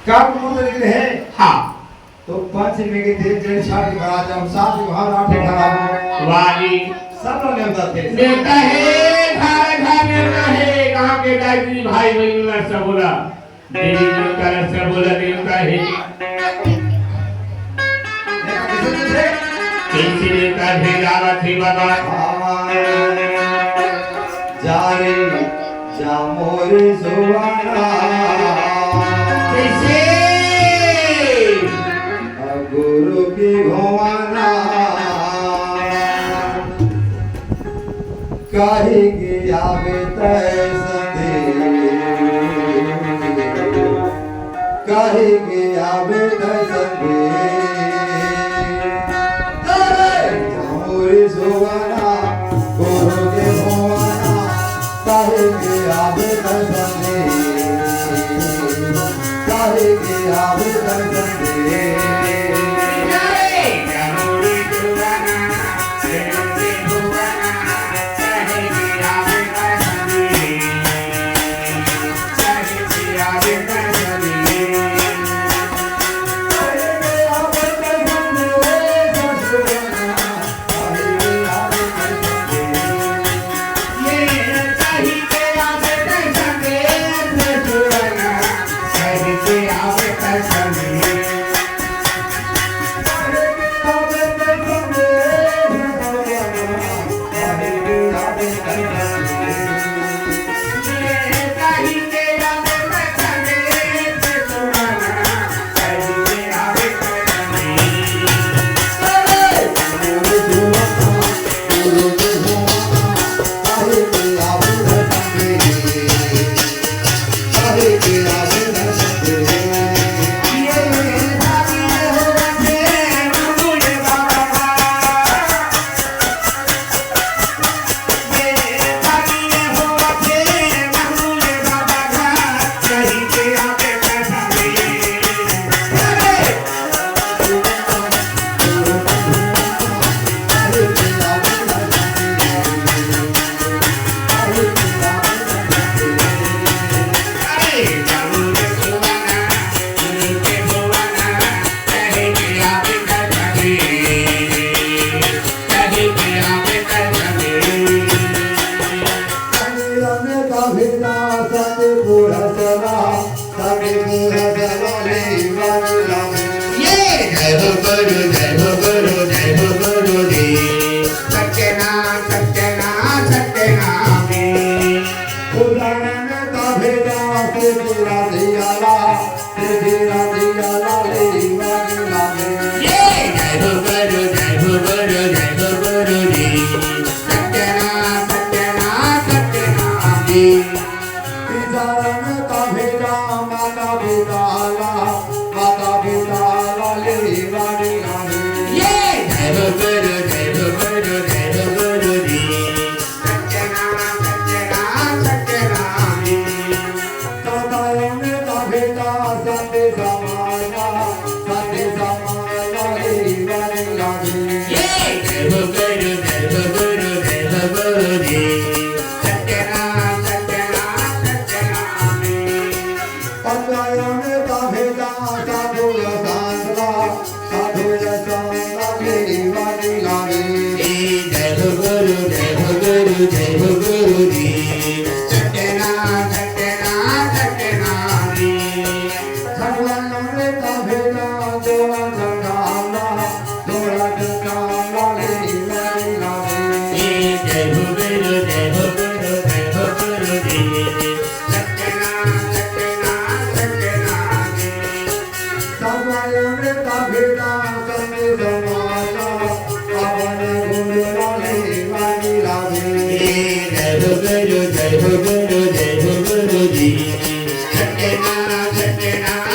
काट मुंदर के है हाँ तो पांच में के थे जड़ छाड़ के बाहर जाओ सात के बाहर आठ खड़ा वाली सब लोग नेता थे नेता है घर घर नेता है कहाँ के गायत्री भाई बहन सब बोला देवी देवता सब बोला देवता है कैसे नेता थे जावा थे बाबा जा रे जा मोरे सुवाना कैसे गुरु की भवाना काहे के आवे तय संदे काहे के आवे तय संदे मोरे सुवाना गुरु के भवाना काहे के आवे तय संदे काहे के आवे तय संदे जय हो गुरु जी सत्यनारायण